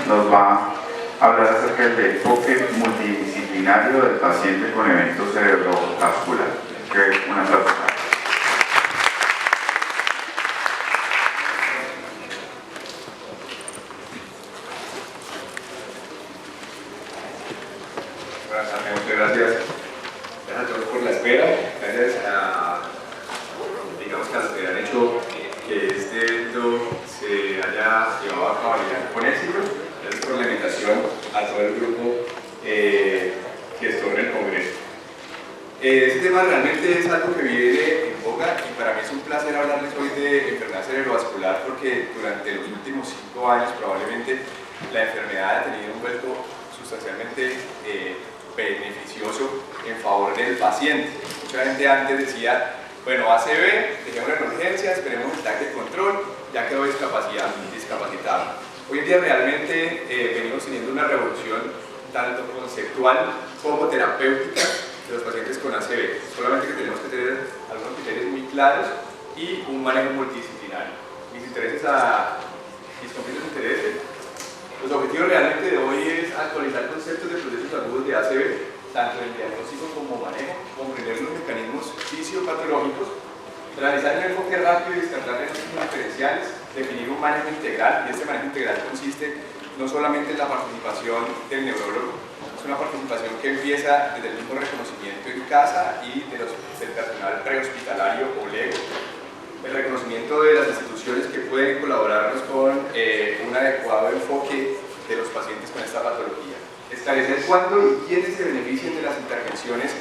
nos va a hablar acerca del enfoque multidisciplinario del paciente con evento cerebrovascular. Un aplauso. Muchas gracias. Gracias a todos por la espera. Gracias a, digamos, que a los que han hecho que este evento se haya llevado a cabo con éxito. Gracias por la invitación a todo el grupo que estuvo en el Congreso. Este tema realmente es algo que viene en boga y para mí es un placer hablarles hoy de enfermedad cerebrovascular porque durante los últimos 5 años probablemente la enfermedad ha tenido un vuelco sustancialmente beneficioso en favor del paciente. Mucha gente antes decía, bueno, ACV, dejemos en urgencia, esperemos el TAC de control, ya quedó discapacitado. Hoy en día realmente venimos teniendo una revolución tanto conceptual como terapéutica de los pacientes con ACV. Solamente que tenemos que tener algunos criterios muy claros y un manejo multidisciplinario. Mis completos intereses. Los objetivos realmente de hoy es actualizar conceptos de procesos agudos de ACV, tanto en diagnóstico como manejo, comprender los mecanismos fisiopatológicos, realizar un enfoque rápido y descartar diagnósticos diferenciales, definir un manejo integral, y este manejo integral consiste no solamente en la participación del neurólogo, es una participación que empieza desde el mismo reconocimiento en casa y del personal prehospitalario o LEGO, el reconocimiento de las instituciones que pueden colaborarnos con un adecuado enfoque de los pacientes con esta patología. Esclarecer cuándo y quiénes se benefician de las intervenciones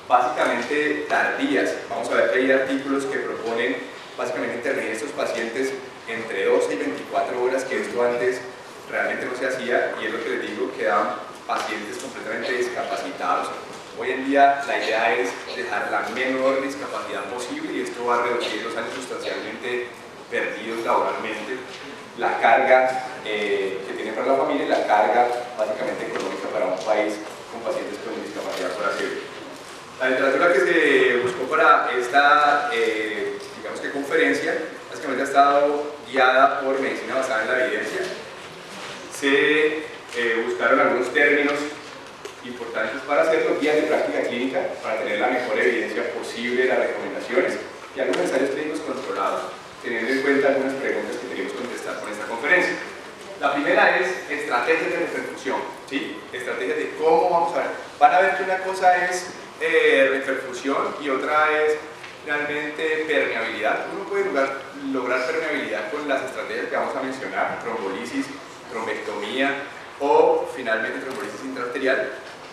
básicamente tardías. Vamos a ver que hay artículos que proponen básicamente intervenir estos pacientes entre 12 y 24 horas, que esto antes realmente no se hacía, y es lo que les digo, quedaban pacientes completamente discapacitados. Hoy en día la idea es dejar la menor discapacidad posible y esto va a reducir los años sustancialmente perdidos laboralmente, la carga que tiene para la familia y la carga básicamente económica para un país con pacientes con discapacidad por ACV. La literatura que se buscó para esta digamos que conferencia básicamente ha estado guiada por medicina basada en la evidencia. Se buscaron algunos términos importantes para hacerlo, guías de práctica clínica para tener la mejor evidencia posible de las recomendaciones y algunos ensayos clínicos controlados, teniendo en cuenta algunas preguntas que queremos contestar con esta conferencia. La primera es estrategias de reperfusión, ¿sí? Estrategias de cómo vamos a ver. Van a ver que una cosa es reperfusión y otra es realmente permeabilidad. Uno puede lograr permeabilidad con las estrategias que vamos a mencionar, trombolisis, trombectomía o finalmente trombolisis intraarterial,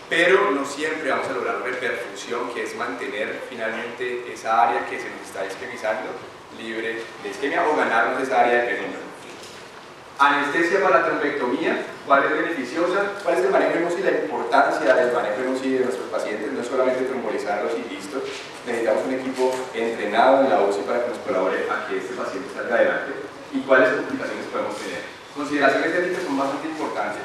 pero no siempre vamos a lograr reperfusión, que es mantener finalmente esa área que se nos está isquemizando libre de isquemia o ganarnos esa área de penumbra. Anestesia para la trombectomía, ¿cuál es beneficiosa? ¿Cuál es el manejo en UCI? La importancia del manejo en UCI de nuestros pacientes, no solamente trombolizarlos y listo. Necesitamos un equipo entrenado en la UCI para que nos colabore a que este paciente salga adelante. ¿Y cuáles complicaciones podemos tener? Consideraciones éticas son bastante importantes,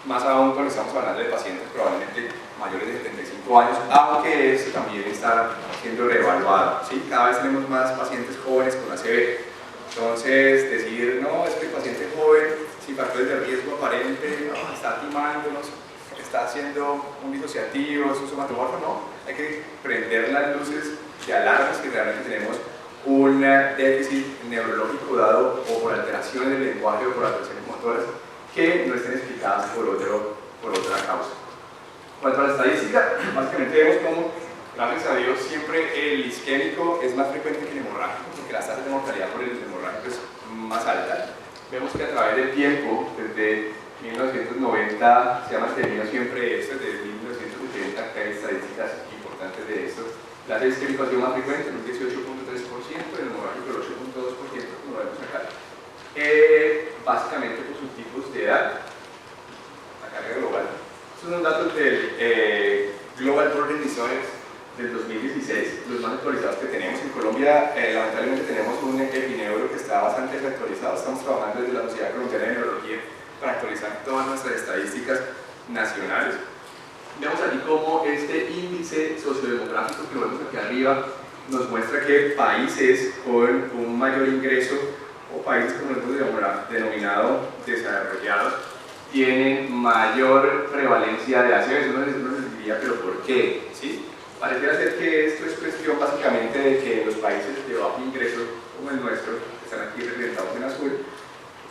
más aún cuando estamos hablando de pacientes probablemente mayores de 75 años, aunque esto también está siendo reevaluado, ¿sí? Cada vez tenemos más pacientes jóvenes con ACV. Entonces, decir, no, es que el paciente joven, sin factores de riesgo aparente, no, está timándonos, está haciendo un disociativo, es un somatomorfo, no. Hay que prender las luces de alarmas que realmente tenemos un déficit neurológico dado o por alteraciones del lenguaje o por alteraciones motoras que no estén explicadas por otra causa. Cuanto a la estadística, básicamente vemos cómo, gracias a Dios, siempre el isquémico es más frecuente que el hemorrágico, porque la tasa de mortalidad por el hemorrágico es más alta. Vemos que a través del tiempo, desde 1990, se ha mantenido siempre esto, desde 1970, que hay estadísticas importantes de esto. La tasa isquémico ha sido más frecuente, un 18.3%, el hemorrágico el 8.2%, como lo vemos acá. Básicamente por sus tipos de edad, la carga global. Estos son datos del Global Burden Disorders del 2016, los más actualizados que tenemos. En Colombia, lamentablemente, tenemos un epineuro que está bastante desactualizado. Estamos trabajando desde la Sociedad Colombiana de Neurología para actualizar todas nuestras estadísticas nacionales. Vemos aquí cómo este índice sociodemográfico que lo vemos aquí arriba nos muestra que países con un mayor ingreso o países como lo hemos denominado desarrollados tienen mayor prevalencia de ACV. Uno les diría, ¿pero por qué? ¿Sí? Pareciera ser que esto es cuestión básicamente de que en los países de bajo ingreso, como el nuestro, que están aquí representados en azul,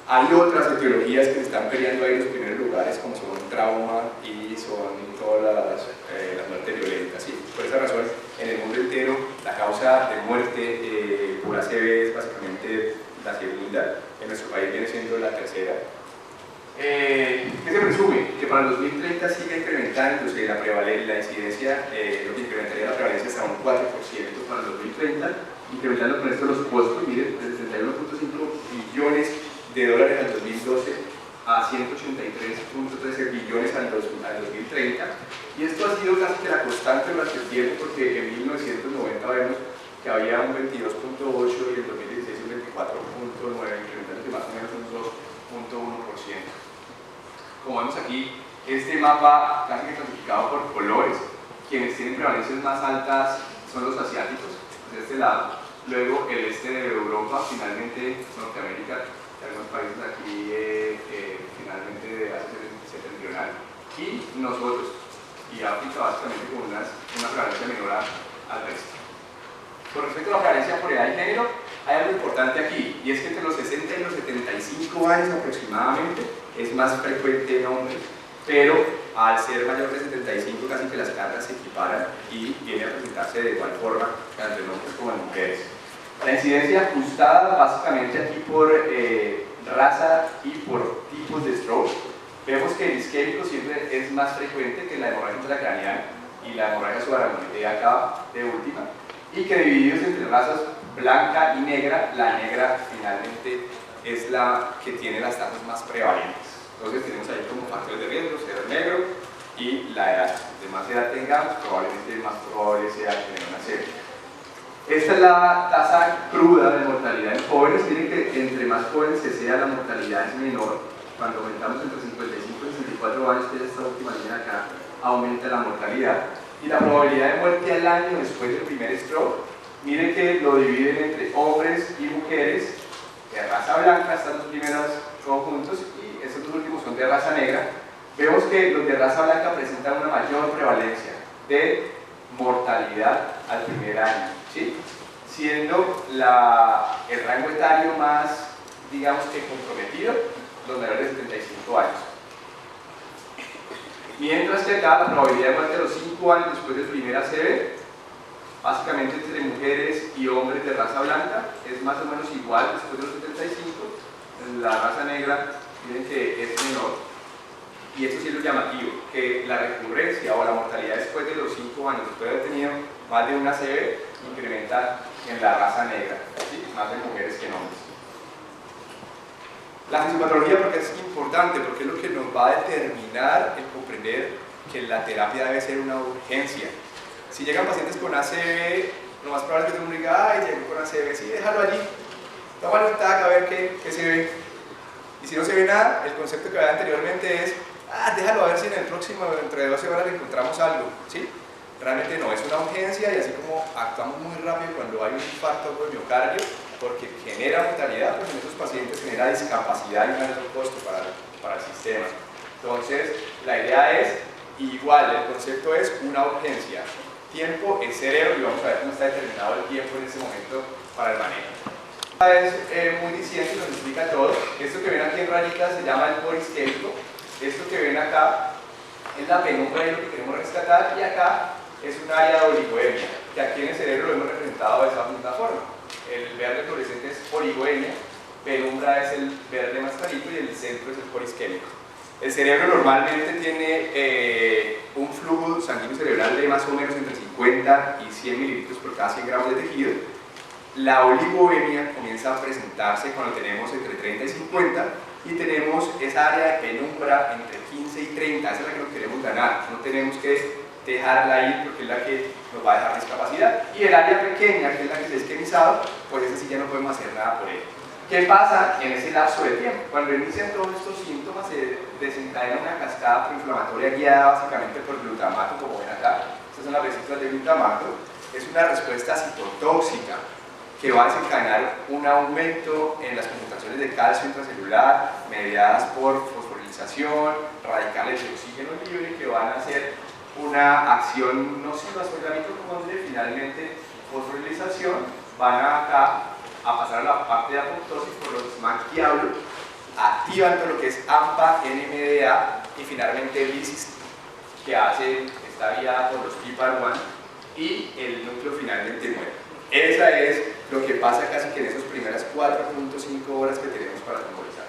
hay otras etiologías que se están peleando ahí en los primeros lugares, como son trauma y son todas las muertes violentas. ¿Sí? Por esa razón, en el mundo entero, la causa de muerte por ACV es básicamente la segunda. En nuestro país viene siendo la tercera. ¿Qué se presume? Que para el 2030 siga incrementándose la incidencia, lo que incrementaría la prevalencia hasta un 4% para el 2030, incrementando con esto los costos, miren, de 61.5 billones de dólares al 2012 a 183.13 billones al 2030, y esto ha sido casi que la constante durante el tiempo, porque en 1990 vemos que había un 22.8 y en 2016 un 24.9, incrementándose más o menos un 2.1%. Como vemos aquí, este mapa casi que clasificado por colores, quienes tienen prevalencias más altas son los asiáticos, de este lado, luego el este de Europa, finalmente Norteamérica, algunos países aquí finalmente de Asia septentrional, y nosotros, y África básicamente con una prevalencia menor al resto. Con respecto a la prevalencia por edad y género, hay algo importante aquí, y es que entre los 60 y los 75 años aproximadamente es más frecuente en hombres, pero al ser mayor de 75 casi que las cargas se equiparan y viene a presentarse de igual forma tanto en hombres como en mujeres. La incidencia ajustada básicamente aquí por raza y por tipos de stroke. Vemos que el isquémico siempre es más frecuente que la hemorragia intracraneal y la hemorragia subaracnoidea acá de última, y que divididos entre razas blanca y negra, la negra finalmente es la que tiene las tasas más prevalentes. Entonces tenemos ahí como factores de riesgo, ser negro y la edad. De más edad tengamos, probablemente más probable sea tener una serie. Esta es la tasa cruda de mortalidad en jóvenes. Miren que entre más jóvenes se sea, la mortalidad es menor. Cuando aumentamos entre 55 y 64 años, que es esta última línea acá, aumenta la mortalidad. Y la probabilidad de muerte al año después del primer stroke, miren que lo dividen entre hombres y mujeres de raza blanca, estas dos primeras conjuntos, y estos dos últimos son de raza negra. Vemos que los de raza blanca presentan una mayor prevalencia de mortalidad al primer año, ¿sí? Siendo el rango etario más, digamos que comprometido, los menores de 75 años. Mientras que acá la probabilidad de muerte a los 5 años después del primer ACV, básicamente entre mujeres y hombres de raza blanca, es más o menos igual después de los 75. En la raza negra, miren que es menor. Y esto sí es lo llamativo, que la recurrencia o la mortalidad después de los 5 años, después de haber tenido más de un ACV, incrementa en la raza negra, ¿sí? Más de mujeres que en hombres. La fisiopatología, porque es importante, porque es lo que nos va a determinar el comprender que la terapia debe ser una urgencia. Si llegan pacientes con ACV, lo más probable es que todo el mundo diga, ay, llegó con ACV, sí, déjalo allí, tómalo un tag a ver qué se ve. Y si no se ve nada, el concepto que había anteriormente es, déjalo a ver si en el próximo, dentro de 12 horas, le encontramos algo, ¿sí? Realmente no, es una urgencia, y así como actuamos muy rápido cuando hay un infarto por miocardio, porque genera mortalidad, pues en estos pacientes genera discapacidad y un alto costo para el sistema. Entonces, la idea es, igual, el concepto es una urgencia. Tiempo es cerebro, y vamos a ver cómo está determinado el tiempo en este momento para el manejo. Es muy diciente y nos explica todo. Esto que ven aquí en rayitas se llama el core isquémico. Esto que ven acá es la penumbra de lo que queremos rescatar, y acá es un área de oligoemia, que aquí en el cerebro lo hemos representado de esa misma forma. El verde fluorescente es oligoemia, penumbra es el verde más clarito y el centro es el core isquémico. El cerebro normalmente tiene un flujo sanguíneo cerebral de más o menos entre 50 y 100 mililitros por cada 100 gramos de tejido. La oligoemia comienza a presentarse cuando tenemos entre 30 y 50, y tenemos esa área de penumbra entre 15 y 30, esa es la que nos queremos ganar, no tenemos que dejarla ir porque es la que nos va a dejar discapacidad. Y el área pequeña, que es la que se ha isquemizado, pues esa sí ya no podemos hacer nada por ella. ¿Qué pasa en ese lapso de tiempo? Cuando inician todos estos síntomas, se desencadena una cascada proinflamatoria guiada básicamente por glutamato, como ven acá. Estas son las vesículas de glutamato. Es una respuesta citotóxica que va a desencadenar un aumento en las concentraciones de calcio intracelular mediadas por fosfolípidos nebulización, radicales de oxígeno libre que van a hacer una acción nociva sobre la mitocondria y finalmente fosforilización van acá a pasar a la parte de apoptosis por los SMAC diablo, activan todo lo que es AMPA, NMDA y finalmente lysis que hace esta vía por los PIPAR1 y el núcleo finalmente muere. Esa es lo que pasa casi que en esas primeras 4.5 horas que tenemos para temporizar.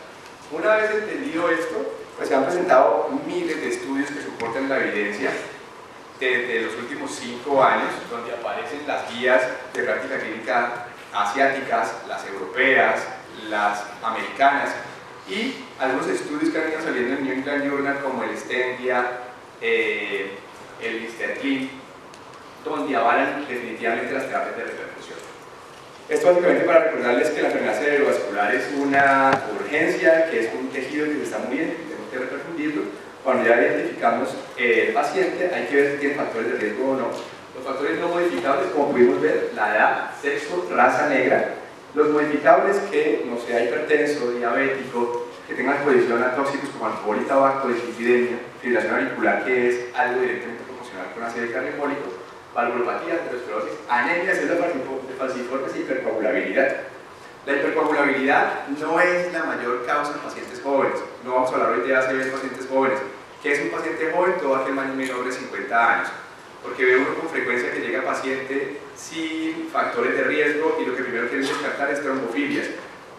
Una vez entendido esto, pues se han presentado miles de estudios que soportan la evidencia desde los últimos 5 años, donde aparecen las guías de práctica clínica asiáticas, las europeas, las americanas y algunos estudios que han ido saliendo en New England Journal como el Stendia, el Mr. Clean, donde avalan definitivamente las terapias de repercusión. Esto básicamente para recordarles que la enfermedad cerebrovascular es una urgencia, que es un tejido que se está muriendo y tenemos que reperfundirlo. Cuando ya identificamos el paciente, hay que ver si tiene factores de riesgo o no. Los factores no modificables, como pudimos ver, la edad, sexo, raza negra. Los modificables, que no sea hipertenso, diabético, que tenga exposición a tóxicos como alcohol y tabaco, dislipidemia, fibrilación auricular, que es algo directamente proporcional con ácido cardiofólico, valvulopatía, aterosclerosis, anemia, células falciformes y hipercoagulabilidad. La hipercoagulabilidad no es la mayor causa en pacientes jóvenes. No vamos a hablar hoy de ACV en pacientes jóvenes. ¿Qué es un paciente joven? Todo aquel menor de 50 años. Porque ve uno con frecuencia que llega paciente sin factores de riesgo y lo que primero quieren descartar es trombofilias.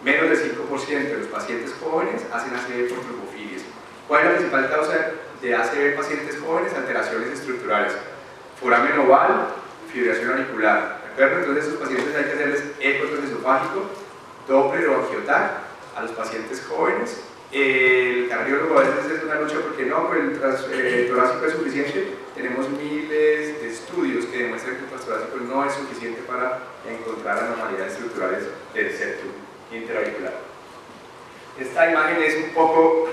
Menos del 5% de los pacientes jóvenes hacen ACV por trombofilias. ¿Cuál es la principal causa de ACV en pacientes jóvenes? Alteraciones estructurales. Foramen oval, fibrilación auricular. ¿De acuerdo? Entonces, a esos pacientes hay que hacerles eco transesofágico, Doppler o angiotac a los pacientes jóvenes. El cardiólogo a veces es una lucha porque no, pues el torácico es suficiente. Tenemos miles de estudios que demuestran que el transtorácico no es suficiente para encontrar anormalidades estructurales del septum interauricular. Esta imagen es un poco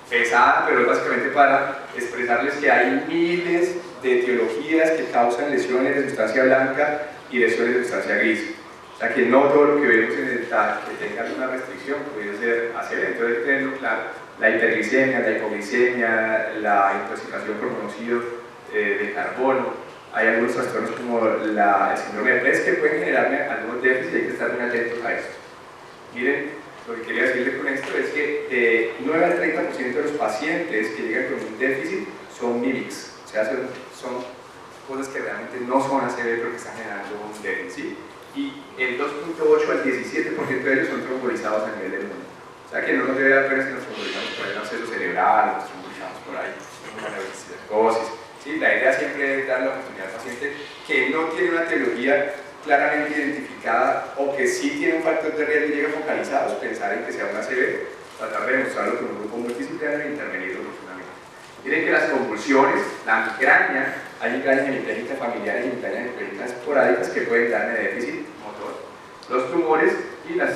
pesada, pero es básicamente para expresarles que hay miles de etiologías que causan lesiones de sustancia blanca y lesiones de sustancia gris. O sea que no todo lo que vemos en el TAC que tenga alguna restricción puede ser ACV. Entonces hay que tenerlo claro. La hiperglicemia, la hipoglicemia, la intoxicación por monóxido de carbono. Hay algunos trastornos como el síndrome de PES que pueden generarme algunos déficits y hay que estar muy atentos a esto. Miren, lo que quería decirles con esto es que 9 al 30% de los pacientes que llegan con un déficit son mimics, o sea, son cosas que realmente no son ACV pero que están generando un déficit, y el 2.8 al 17% de ellos son trombolizados a nivel del mundo. O sea que no nos debe dar pena si nos trombolizamos por ahí un absceso cerebral, nos trombolizamos por ahí una neurocitosis. Sí, la idea siempre es dar la oportunidad al paciente que no tiene una etiología claramente identificada o que sí tiene un factor de riesgo y llega focalizados, pensar en que sea una ACV, tratar de demostrarlo con un grupo multidisciplinario e intervenirlo profundamente. Miren que las convulsiones, la migraña, hay migrañas hemipléjicas familiares y migrañas hemipléjicas esporádicas que pueden darme déficit motor, los tumores y las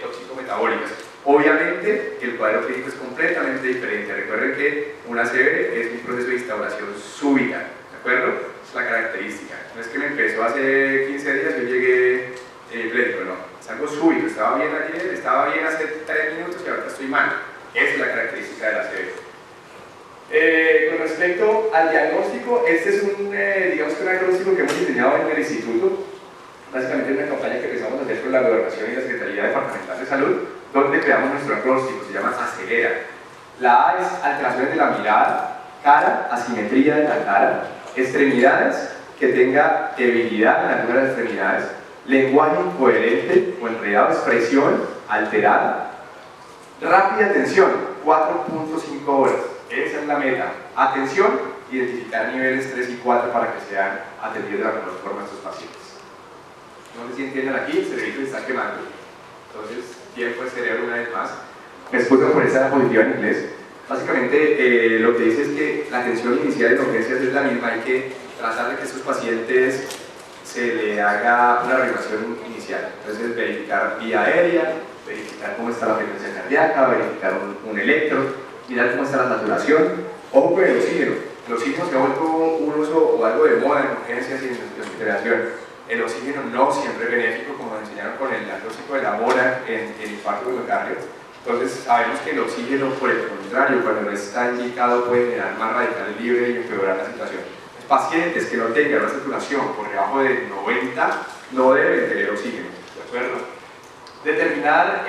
toxicometabólicas. Obviamente el cuadro clínico es completamente diferente. Recuerden que una ACV es un proceso de instauración súbita, ¿de acuerdo? Es la característica. No es que me empezó hace 15 días y yo llegué plético, no. Es algo súbito. Estaba bien ayer, estaba bien hace 3 minutos y ahora estoy mal. Esa es la característica de la ACV. Con respecto al diagnóstico, este es un diagnóstico que hemos diseñado en el instituto. Básicamente es una campaña que empezamos a hacer con la Gobernación y la Secretaría Departamental de Salud, donde creamos nuestro acróstico, se llama ACELERA. La A es alteraciones de la mirada, cara, asimetría de la cara, extremidades, que tenga debilidad en algunas de las extremidades, lenguaje incoherente o enredado, expresión alterada, rápida atención, 4.5 horas, esa es la meta. Atención, identificar niveles 3 y 4 para que sean atendidos de la mejor forma a estos pacientes. No sé si entienden aquí, el cerebrito se está quemando, entonces tiempo el cerebro una vez más. Me excuso por esa diapositiva en inglés. Básicamente lo que dice es que la atención inicial en urgencias es la misma, hay que tratar de que a estos pacientes se le haga una regulación inicial. Entonces verificar vía aérea, verificar cómo está la frecuencia cardíaca, verificar un electro, mirar cómo está la saturación. Ojo con el oxígeno. El oxígeno se ha vuelto un uso o algo de moda en urgencias y en hospitalización. El oxígeno no siempre es benéfico, como nos enseñaron con el diagnóstico de la mora en infarto de miocardio. Entonces sabemos que el oxígeno, por el contrario, cuando no está indicado puede generar más radicales libres y empeorar la situación. Los pacientes que no tengan una saturación por debajo de 90 no deben tener oxígeno, ¿de acuerdo? Determinar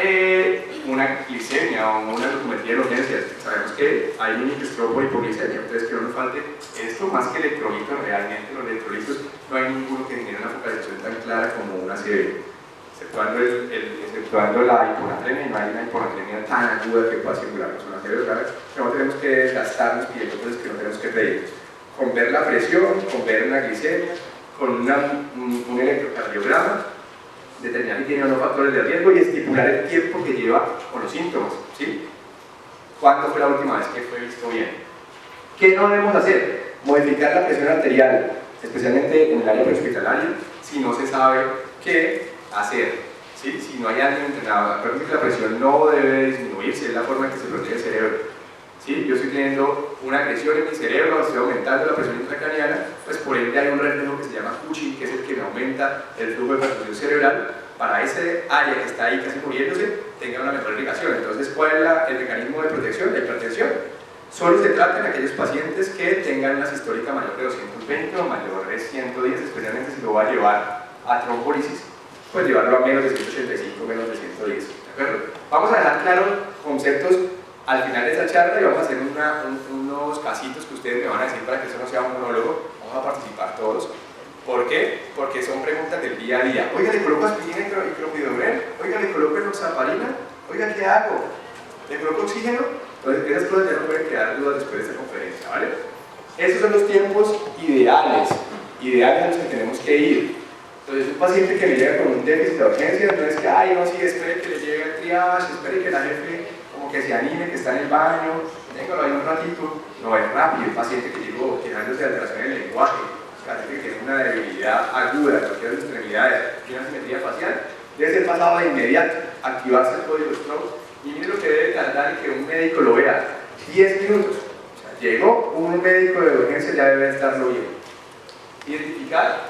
una glicemia o una glucometría de urgencias. Sabemos que hay un stroke por hipoglicemia, entonces que no nos falte esto más que electrolitos. Realmente los electrolitos no hay ninguno que genere una focalización tan clara como una ACV, exceptuando la hiponatremia. No hay una hiponatremia tan aguda que pueda circularnos una ACV, ¿verdad? Pero no tenemos que desgastarnos pidiendo cosas que no tenemos que pedir. Con ver la presión, con ver una glicemia, con un electrocardiograma, determinar si tiene o no factores de riesgo y estipular el tiempo que lleva con los síntomas, ¿sí? ¿Cuándo fue la última vez que fue visto bien? ¿Qué no debemos hacer? Modificar la presión arterial, especialmente en el área prehospitalaria, si no se sabe qué hacer, ¿sí? Si no hay alguien entrenado. Acuérdense que la presión no debe disminuirse, es la forma en que se protege el cerebro. ¿Sí? Yo estoy teniendo una agresión en mi cerebro, estoy aumentando la presión intracraniana, pues por ende hay un reflejo que se llama Cushing, que es el que me aumenta el flujo de perfusión cerebral. Para ese área que está ahí casi muriéndose, tenga una mejor irrigación. Entonces, ¿cuál es el mecanismo de protección? La hipertensión. Solo se trata en aquellos pacientes que tengan una sistólica mayor de 220 o mayor de 110, especialmente si lo va a llevar a trombolisis, pues llevarlo a menos de 185, menos de 110. ¿De acuerdo? Vamos a dejar claros conceptos al final de esta charla y vamos a hacer unos casitos que ustedes me van a decir para que eso no sea un monólogo. Vamos a participar todos. ¿Por qué? Porque son preguntas del día a día. Oiga, ¿le coloco aspirina y clopidogrel? Oiga, ¿le coloco enoxaparina? Oiga, ¿qué hago? ¿Le coloco oxígeno? Entonces, esas cosas ya no pueden quedar dudas después de esta conferencia, ¿vale? Esos son los tiempos ideales a los que tenemos que ir. Entonces, un paciente que me llega con un déficit de urgencias no es que, ay, no, sí, espere que le llegue el triage, espere que la jefe como que se anime, que está en el baño, téngalo ahí un ratito. No, es rápido. El paciente que llegó quejándose de alteración del lenguaje, paciente que tiene una debilidad aguda, cualquier de las extremidades, tiene una simetría facial, debe ser pasado de inmediato, activarse el código stroke. Y mire lo que debe tardar en que un médico lo vea: 10 minutos. O sea, llegó un médico de urgencia, ya debe estarlo viendo. Identificar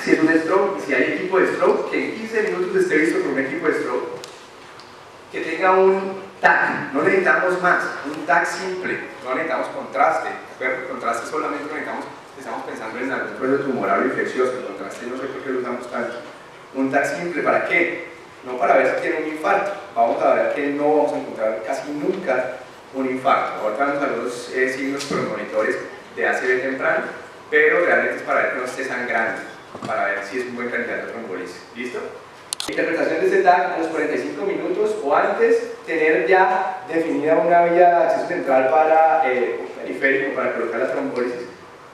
si es un stroke y si hay equipo de stroke, que en 15 minutos esté visto por un equipo de stroke, que tenga un TAC. No necesitamos más, un TAC simple, no necesitamos contraste. ¿De contraste solamente necesitamos, estamos pensando en algún proceso tumoral o infeccioso. El contraste no sé por qué lo usamos tanto. Un TAC simple, ¿para qué? No para ver si tiene un infarto. Vamos a ver que no vamos a encontrar casi nunca un infarto. Ahorita vamos a los signos premonitores de ACV temprano, pero realmente es para ver que no esté sangrando, para ver si es un buen candidato a trombolisis. ¿Listo? Interpretación de este TAC: a los 45 minutos o antes, tener ya definida una vía de acceso central para periférico para colocar la trombolisis,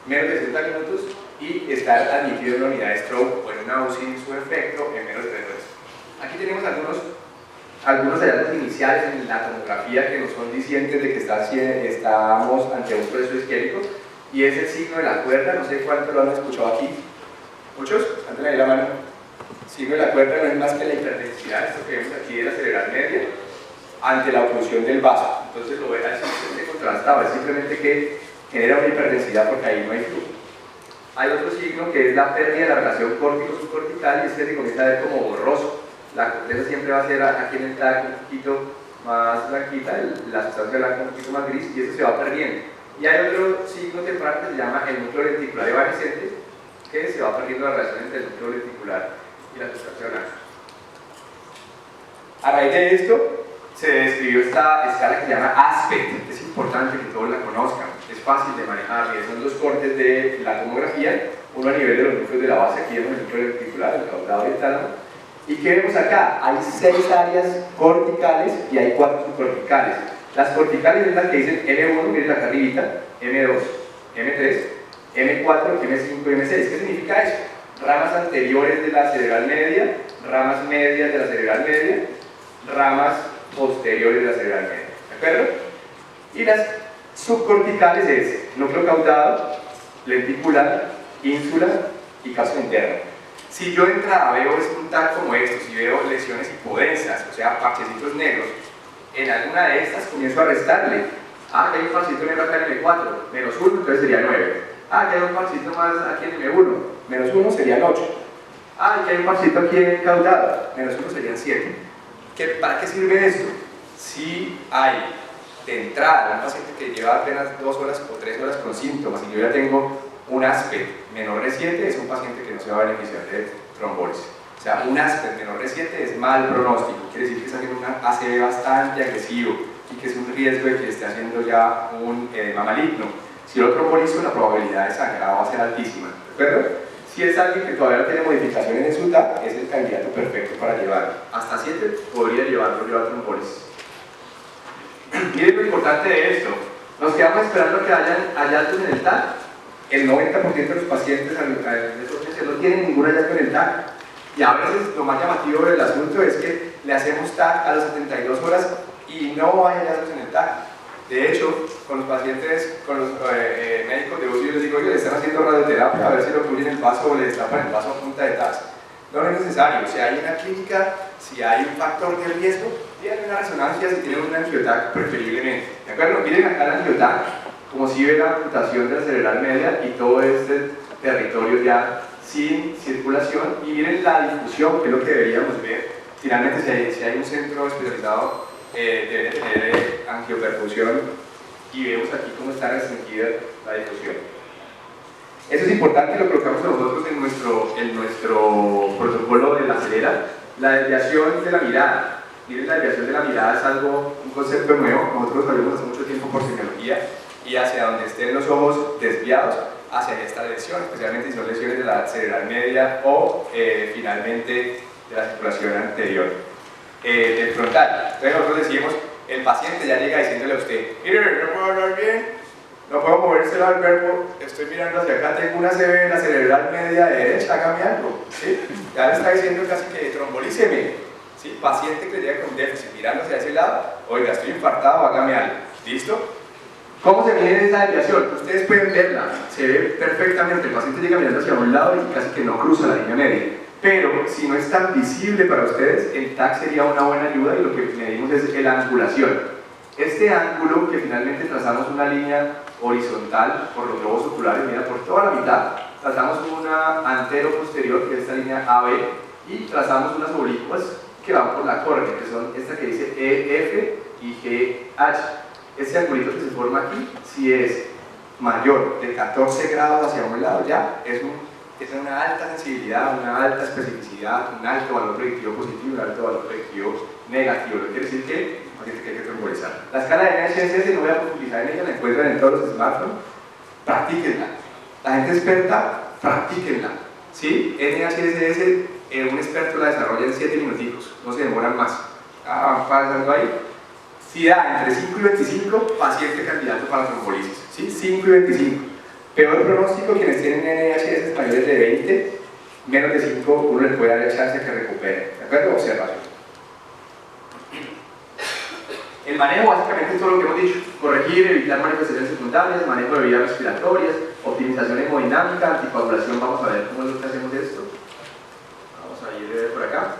menos de 60 minutos, y estar admitido en una unidad de stroke o en una UCI en su efecto en menos de 3 horas. Aquí tenemos algunos hallazgos iniciales en la tomografía que nos son dicientes de que estamos ante un proceso isquémico, y es el signo de la cuerda. No sé cuántos lo han escuchado aquí. ¿Muchos? Levanten ahí la mano. El signo de la cuerda no es más que la hiperdensidad, esto que vemos aquí de la cerebral media, ante la oclusión del vaso. Entonces lo verán simplemente contrastado, es simplemente que genera una hiperdensidad porque ahí no hay flujo. Hay otro signo que es la pérdida de la relación córtico-subcortical, y este se comienza a ver como borroso. La corteza siempre va a ser aquí en el TAC un poquito más blanquita, la sustancia blanca un poquito más gris, y eso se va perdiendo. Y hay otro signo temprano que se llama el núcleo lenticular evanescente, que se va perdiendo la relación entre el núcleo lenticular y la sustancia blanca. A raíz de esto se describió esta escala que se llama ASPECT. Es importante que todos la conozcan, es fácil de manejar, y son los cortes de la tomografía, uno a nivel de los núcleos de la base, aquí vemos el núcleo lenticular, el caudado y el tálamo. ¿Y qué vemos acá? Hay 6 áreas corticales y hay 4 subcorticales. Las corticales es las que dicen M1, miren acá arribita, M2, M3, M4, M5 y M6. ¿Qué significa eso? Ramas anteriores de la cerebral media, ramas medias de la cerebral media, ramas posteriores de la cerebral media. ¿De acuerdo? Y las subcorticales es núcleo caudado, lenticular, ínsula y casco interno. Si yo de entrada veo un TAC como esto, si veo lesiones hipodensas, o sea, parchecitos negros, en alguna de estas comienzo a restarle. Ah, que hay un parchecito negro acá en M4, menos 1, entonces sería 9. Ah, que hay un parchecito más aquí en M1, menos 1 serían 8. Ah, que hay un parchecito aquí en caudado, menos 1 serían 7. ¿Para qué sirve esto? si hay de entrada un paciente que lleva apenas 2 horas o 3 horas con síntomas y yo ya tengo un ASPED menor de 7, es un paciente que no se va a beneficiar de trombólisis. O sea, un ASPED menor de 7 es mal pronóstico, quiere decir que está haciendo un ACV bastante agresivo y que es un riesgo de que esté haciendo ya un edema maligno. Si lo trombolizo, la probabilidad de sangrado va a ser altísima, ¿de acuerdo? Si es alguien que todavía no tiene modificaciones en su TAC, es el candidato perfecto para llevarlo. Hasta 7 podría llevarlo yo a trombólisis. Miren lo importante de esto, nos quedamos esperando que hayan hallazgos en el TAC. El 90% de los pacientes no tienen ningún hallazgo en el TAC. Y a veces lo más llamativo del asunto es que le hacemos TAC a las 72 horas y no hay hallazgos en el TAC. De hecho, con los pacientes, con los médicos de UCI, yo les digo, oye, le están haciendo radioterapia a ver si lo ocluyen el vaso o le destapan el vaso a punta de TAC. No es necesario. Si hay una clínica, si hay un factor de riesgo, tienen una resonancia si tienen un angiotac preferiblemente. ¿De acuerdo? Miren acá el angiotac, como si ve la amputación de la cerebral media y todo este territorio ya sin circulación. Y miren la difusión, que es lo que deberíamos ver. Finalmente, si hay un centro especializado, debe tener angioperfusión y vemos aquí cómo está restringida la difusión. Eso es importante, lo colocamos nosotros en nuestro protocolo de la acelera. La desviación de la mirada. Miren, la desviación de la mirada es un concepto nuevo. Nosotros lo sabemos hace mucho tiempo por semiología, y hacia donde estén los ojos desviados, hacia esta lesión, especialmente si son lesiones de la cerebral media o finalmente de la circulación anterior del frontal. Entonces nosotros decimos, el paciente ya llega diciéndole a usted, mire, no puedo hablar bien, no puedo moverse al verbo, estoy mirando hacia acá, tengo una CB en la cerebral media derecha, hágame algo, ¿sí? Ya le está diciendo casi que trombolíceme, ¿sí? Paciente que llega con déficit, mirando hacia ese lado, oiga, estoy infartado, hágame algo, ¿listo? ¿Cómo se mide esa desviación? Ustedes pueden verla, se ve perfectamente, el paciente llega mirando hacia un lado y casi que no cruza la línea media. Pero si no es tan visible para ustedes, el TAC sería una buena ayuda y lo que medimos es la angulación. Este ángulo que finalmente trazamos una línea horizontal por los globos oculares, mira, por toda la mitad, trazamos una antero-posterior, que es esta línea AB, y trazamos unas oblicuas que van por la córnea, que son esta que dice EF y GH. Este angulito que se forma aquí, si es mayor de 14 grados hacia un lado, ya es una alta sensibilidad, una alta especificidad, un alto valor predictivo positivo, un alto valor predictivo negativo. Lo que quiere decir que hay que trombolizar. La escala de NHSS, no voy a profundizar en ella, la encuentran en todos los smartphones. Practíquenla. La gente experta, practíquenla. ¿Sí? NHSS, un experto la desarrolla en 7 minuticos, no se demoran más. Pasando ahí. Si da entre 5 y 25, paciente candidato para la trombolisis. ¿Sí? 5 y 25. Peor pronóstico, quienes tienen NHS mayores de 20, menos de 5, uno le puede dar chance que recupere. ¿De acuerdo? Observación. El manejo básicamente es todo lo que hemos dicho: corregir, evitar manifestaciones secundarias, manejo de vías respiratorias, optimización hemodinámica, anticoagulación. Vamos a ver cómo es lo que hacemos esto. Vamos a ir por acá.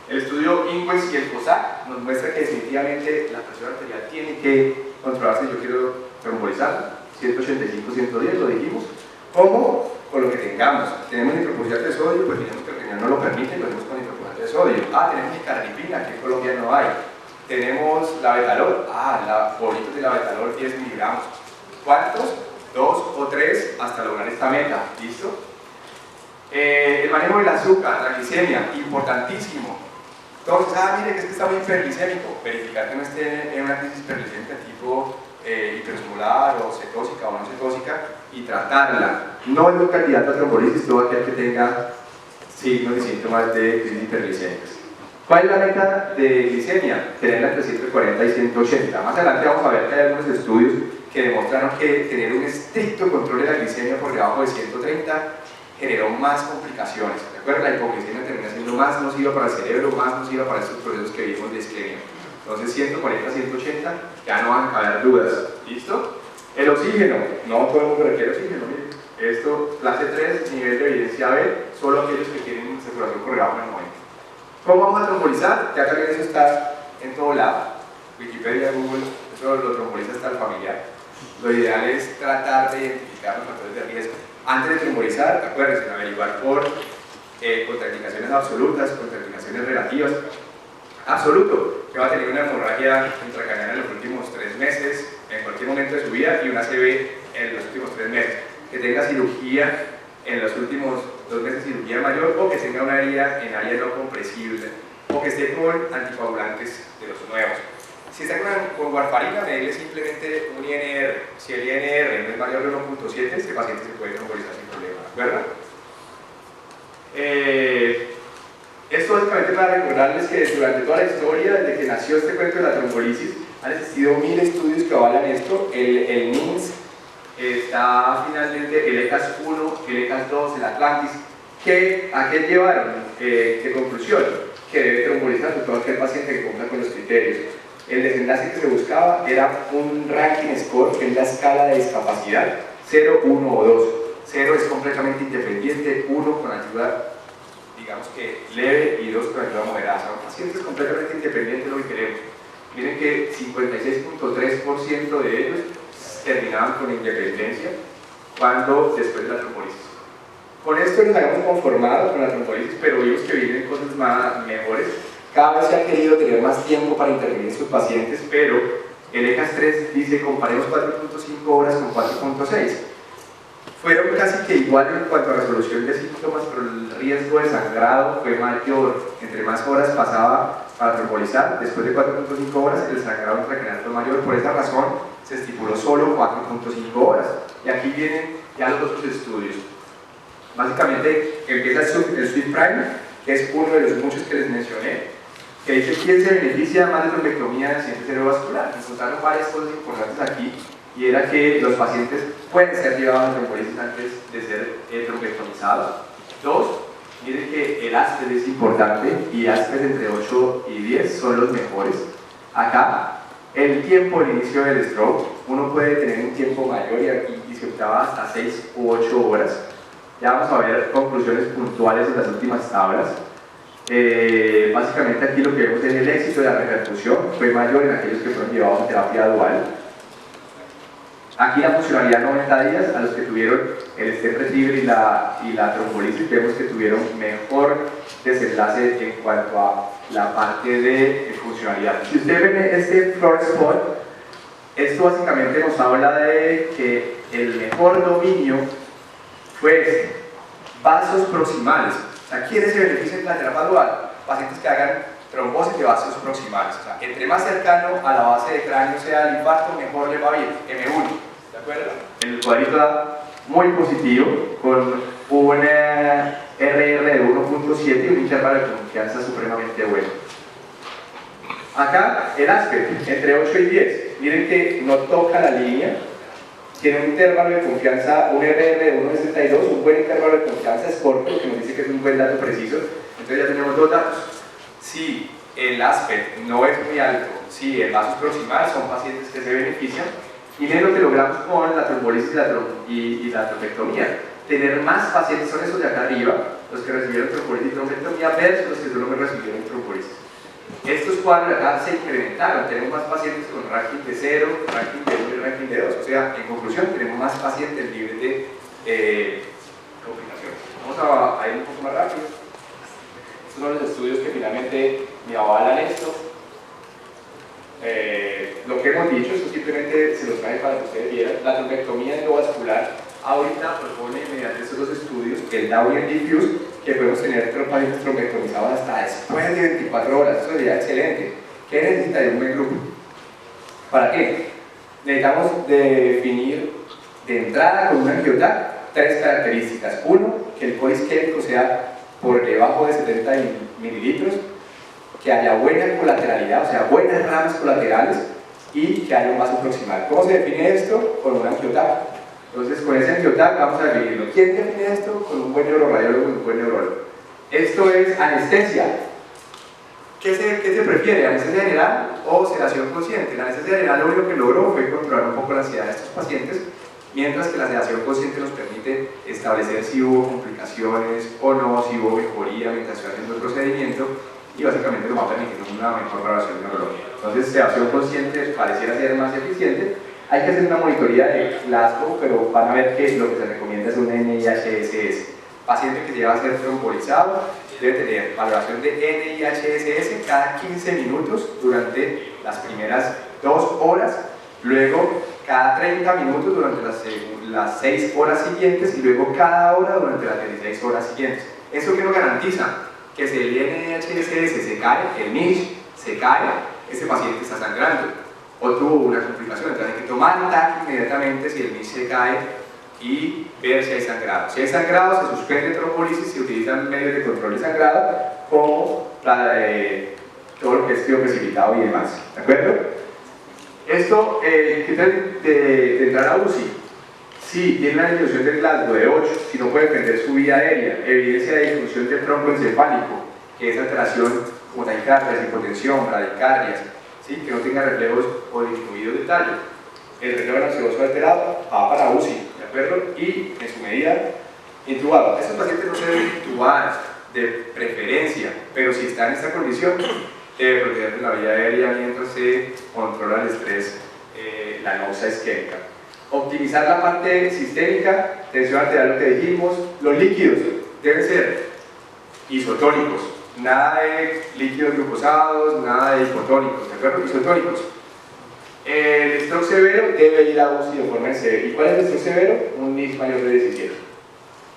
El estudio INQUES y el COSAC nos muestra que definitivamente la presión arterial tiene que controlarse. Yo quiero trombolizar 185, 110, lo dijimos. ¿Cómo? Con lo que tengamos. Tenemos nitroprusiato de sodio, pues digamos que el riñón no lo permite, lo hacemos con nitroprusiato de sodio. Tenemos carnipina, que en Colombia no hay. Tenemos la betalol, favoritos de la betalol 10 miligramos. ¿Cuántos? 2 o 3 hasta lograr esta meta. ¿Listo? El manejo del azúcar, la glicemia, importantísimo. Entonces, mire que es que está muy hiperglicémico. Verificar que no esté en una crisis hiperglicémica tipo hipersmolar o cetósica o no cetósica y tratarla. No es un candidato a trombolisis todo aquel que tenga signos y síntomas de crisis hiperglicémicas. ¿Cuál es la meta de glicemia? Tenerla entre 140 y 180. Más adelante vamos a ver que hay algunos estudios que demostraron que tener un estricto control de la glicemia por debajo de 130 generó más complicaciones. ¿De acuerdo? La hipoglicemia termina siendo más nociva para el cerebro, más nociva para estos procesos que vimos de isquemia. Entonces 140, 180, ya no van a caber dudas. ¿Listo? El oxígeno, no todo el mundo requiere oxígeno. Miren. Esto, clase 3, nivel de evidencia B, solo aquellos que tienen saturación por debajo del 90. ¿Cómo vamos a trombolizar? Ya también eso está en todo lado. Wikipedia, Google, eso lo tromboliza hasta el familiar. Lo ideal es tratar de identificar los factores de riesgo. Antes de trombolizar, acuérdense, averiguar por contraindicaciones absolutas, contraindicaciones relativas. Absoluto, que va a tener una hemorragia intracraneal en los últimos 3 meses, en cualquier momento de su vida, y una ACV en los últimos 3 meses, que tenga cirugía en los últimos 2 meses, cirugía mayor, o que tenga una herida en área no compresible, o que esté con anticoagulantes de los nuevos. Si está con warfarina, medirle simplemente un INR. Si el INR no es mayor de 1.7, este paciente se puede trombolizar sin problema, ¿de acuerdo? Esto básicamente para recordarles que durante toda la historia, desde que nació este cuento de la trombolisis, han existido 1000 estudios que avalan esto. El NIMS, está finalmente el ECAS 1, el ECAS 2, el Atlantis. ¿A qué llevaron? ¿Qué conclusión? Que debe trombolizar todo aquel paciente que cumpla con los criterios. El desenlace que se buscaba era un ranking score, que es la escala de discapacidad, 0, 1 o 2. 0 es completamente independiente, 1 con ayuda, digamos que leve, y 2 con ayuda moderada. Son pacientes completamente independientes, lo que queremos. Miren que 56.3% de ellos terminaban con independencia después de la trombolisis. Con esto nos habíamos conformado con la trombolisis, pero vimos que vienen cosas mejores. Cada vez se ha querido tener más tiempo para intervenir en sus pacientes, pero el ECAS 3 dice comparemos 4.5 horas con 4.6. Fueron casi que igual en cuanto a resolución de síntomas, pero el riesgo de sangrado fue mayor. Entre más horas pasaba para trombolizar, después de 4.5 horas el sangrado intracraneal fue mayor. Por esa razón se estipuló solo 4.5 horas. Y aquí vienen ya los otros estudios. Básicamente empieza el SWIFT Prime, que es uno de los muchos que les mencioné, que dice quién se beneficia más de trombectomía en accidente cerebrovascular. Encontraron varias cosas importantes aquí, y era que los pacientes pueden ser llevados a trombolisis antes de ser trombectomizados. 2, miren que el ASPED es importante, y ASPED entre 8 y 10 son los mejores. Acá, el tiempo del inicio del stroke, uno puede tener un tiempo mayor y se optaba hasta 6 u 8 horas. Ya vamos a ver conclusiones puntuales en las últimas tablas. Básicamente aquí lo que vemos es el éxito de la repercusión fue mayor en aquellos que fueron llevados a terapia dual. Aquí la funcionalidad 90 días, a los que tuvieron el stent retriever y la trombolisis, vemos que tuvieron mejor desenlace en cuanto a la parte de funcionalidad. Si ustedes ven este floor spot, esto básicamente nos habla de que el mejor dominio fue vasos proximales. O sea, ¿quiénes se benefician de la terapia dual? Pacientes que hagan trombosis de vasos proximales. O sea, entre más cercano a la base de cráneo sea el infarto, mejor le va bien. M1. ¿De acuerdo? El cuadrito da muy positivo, con un RR de 1.7 y un intervalo de confianza supremamente bueno. Acá el ASPED, entre 8 y 10. Miren que no toca la línea. Tiene un intervalo de confianza, un RR de 1.62, un buen intervalo de confianza, Scorpio, que nos dice que es un buen dato preciso. Entonces ya tenemos dos datos. Si el ASPED no es muy alto, si el vaso es proximal, son pacientes que se benefician. Y miren lo que logramos con la trombolisis y la trombectomía. Tener más pacientes, son esos de acá arriba, los que recibieron trombolisis y trombectomía, versus los que solo me recibieron trombolisis. Estos cuadros acá se incrementaron, tenemos más pacientes con ranking de 0, ranking de 1 y ranking de 2, o sea, en conclusión, tenemos más pacientes libres de complicaciones. Vamos a ir un poco más rápido. Estos son los estudios que finalmente me avalan esto. Lo que hemos dicho, esto simplemente se los trae para que ustedes vieran. La trombectomía endovascular ahorita propone mediante estos dos estudios, el Downey and Diffuse, que podemos tener pacientes trombectomizados hasta después de 24 horas. Eso sería excelente. ¿Qué necesita de un buen grupo? ¿Para qué? Necesitamos definir de entrada con un angiotac 3 características. Uno, que el core isquémico sea por debajo de 70 mililitros, que haya buena colateralidad, o sea, buenas ramas colaterales, y que haya un vaso proximal. ¿Cómo se define esto? Con un angiotac. Entonces, con ese angiotac vamos a definirlo. ¿Quién define esto? Con un buen neuroradiólogo y un buen neurólogo. Esto es anestesia. ¿Qué se prefiere? ¿Anestesia general o sedación consciente? La anestesia general lo único que logró fue controlar un poco la ansiedad de estos pacientes, mientras que la sedación consciente nos permite establecer si hubo complicaciones o no, si hubo mejoría mientras se haciendo el procedimiento, y básicamente nos va a permitir una mejor valoración neurológica. Entonces, sedación consciente pareciera ser más eficiente. Hay que hacer una monitoría de Glasgow, pero van a ver que lo que se recomienda es un NIHSS. Paciente que llega a ser trombolizado, debe tener valoración de NIHSS cada 15 minutos durante las primeras 2 horas, luego cada 30 minutos durante las 6 horas siguientes y luego cada hora durante las 16 horas siguientes. ¿Eso qué nos garantiza? Que si el NIHSS se cae, el NIH se cae, ese paciente está sangrando o tuvo una complicación, entonces hay que tomar TAC inmediatamente si el NIH se cae y ver si hay sangrado. Si hay sangrado, se suspende trombolisis, se utilizan medios de control de sangrado como todo lo que es frío precipitado y demás. ¿De acuerdo? Esto, ¿qué tal de entrar a UCI? Si tiene una disminución del Glasgow de 8, si no puede defender su vía aérea, evidencia de disfunción del tronco encefálico, que es alteración como taquicardias, hipotensión, bradicardias, ¿sí? Que no tenga reflejos o disminuidos de tallo. El relevo nauseoso alterado va para UCI, ¿de acuerdo? Y en su medida, intubado. Estos pacientes no se deben intubar de preferencia, pero si está en esta condición, debe proteger la vía aérea mientras se controla el estrés, la náusea isquémica. Optimizar la parte sistémica, tensión arterial, lo que dijimos. Los líquidos deben ser isotónicos, nada de líquidos glucosados, nada de hipotónicos, ¿de acuerdo? Isotónicos. El stroke severo debe ir a UCI de forma severa. ¿Y cuál es el stroke severo? Un NIS mayor de 17.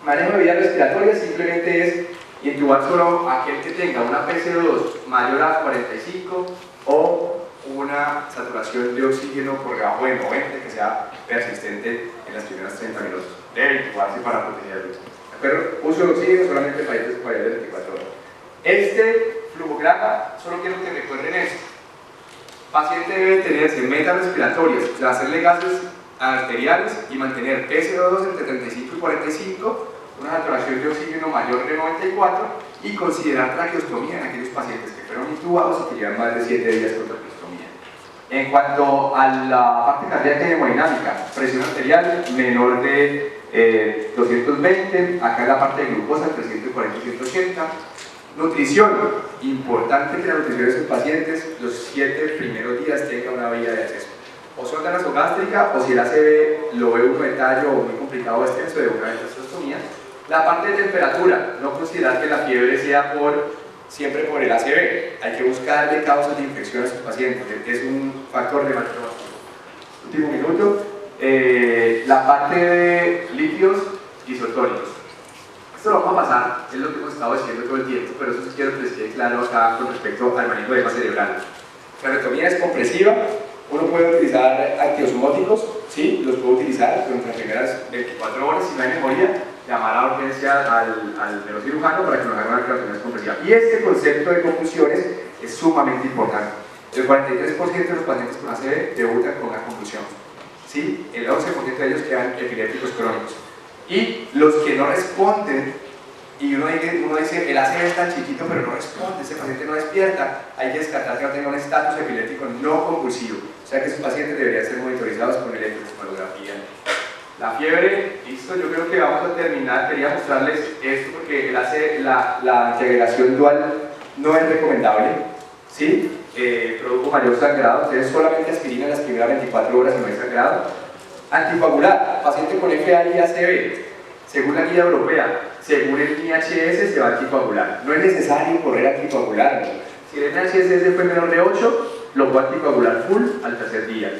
Manejo de vías respiratorias simplemente es intubar solo aquel que tenga una PCO2 mayor a 45 o una saturación de oxígeno por debajo de 90 que sea persistente en las primeras 30 minutos. Debe intubarse para protegerlo. Pero uso de oxígeno solamente para pacientes de 24 horas. Este flujograma, solo quiero que recuerden esto. Paciente debe tenerse metas respiratorias, hacerle gases arteriales y mantener PCO2 entre 35 y 45, una saturación de oxígeno mayor de 94 y considerar traqueostomía en aquellos pacientes que fueron intubados y que llevan más de 7 días con traqueostomía. En cuanto a la parte cardíaca y hemodinámica, presión arterial menor de 220, acá en la parte de glucosa entre 140 y 180. Nutrición, importante que la nutrición de sus pacientes los 7 primeros días tenga una vía de acceso. O sonda nasogástrica o si el ACV lo ve un tallo o muy complicado o extenso de una gastrostomía. La parte de temperatura, no considerar que la fiebre sea siempre por el ACV. Hay que buscarle causas de infección a sus pacientes, es un factor de malformación. Último minuto, la parte de líquidos isotónicos. Esto lo vamos a pasar, es lo que hemos estado diciendo todo el tiempo, pero eso sí quiero que les quede claro acá con respecto al manejo de edema cerebral. La anatomía es compresiva, uno puede utilizar antiosmóticos, ¿sí? Los puede utilizar durante las primeras 24 horas, si no hay memoria, llamar a urgencia al neurocirujano para que nos haga una anatomía compresiva. Y este concepto de confusiones es sumamente importante. El 43% de los pacientes con ACV debutan con una confusión, ¿sí? El 11% de ellos quedan epilépticos crónicos. Y los que no responden, y uno dice, el ACV es tan chiquito pero no responde, ese paciente no despierta, hay que descartar que no tenga un estatus epiléptico no convulsivo, o sea que esos pacientes deberían ser monitorizados con electroencefalografía. La fiebre, listo, yo creo que vamos a terminar, quería mostrarles esto porque la antiagregación dual no es recomendable, ¿sí? Produjo mayor sangrado, entonces solamente aspirina en las primeras 24 horas y no hay sangrado. Anticoagular, paciente con FA y ACV, según la guía europea, según el NIHS se va a anticoagular. No es necesario correr anticoagular. ¿No? Si el NIHS fue menor de 8, lo puedo anticoagular full al tercer día.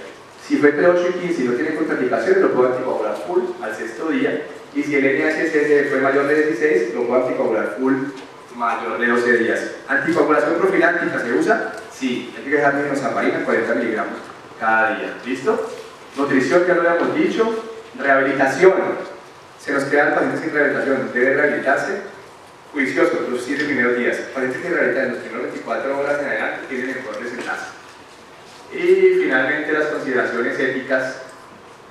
Si fue entre 8 y 15 y no tiene contraindicaciones, lo puedo anticoagular full al sexto día. Y si el NIHS fue mayor de 16, lo puedo anticoagular full mayor de 12 días. ¿Anticoagulación profiláctica se usa? Sí, hay que dejar menos heparina, 40 miligramos cada día. ¿Listo? Nutrición, ya lo habíamos dicho. Rehabilitación. Se nos quedan pacientes sin rehabilitación. Debe rehabilitarse. Juicioso, los 7 primeros días. Pacientes que rehabilitan en los primeros 24 horas en adelante tienen mejor desenlace. Y finalmente las consideraciones éticas.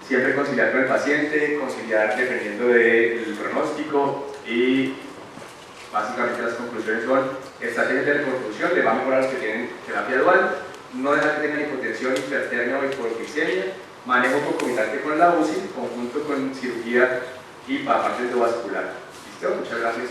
Siempre conciliar con el paciente, conciliar dependiendo del pronóstico y básicamente las conclusiones son estrategias de reconstrucción, le va a mejorar a los que tienen terapia dual, no dejar que tengan hipotensión, hipertermia o hipoglicemia, manejo concomitante con la UCI, conjunto con cirugía y parte endovascular. ¿Listo? Muchas gracias.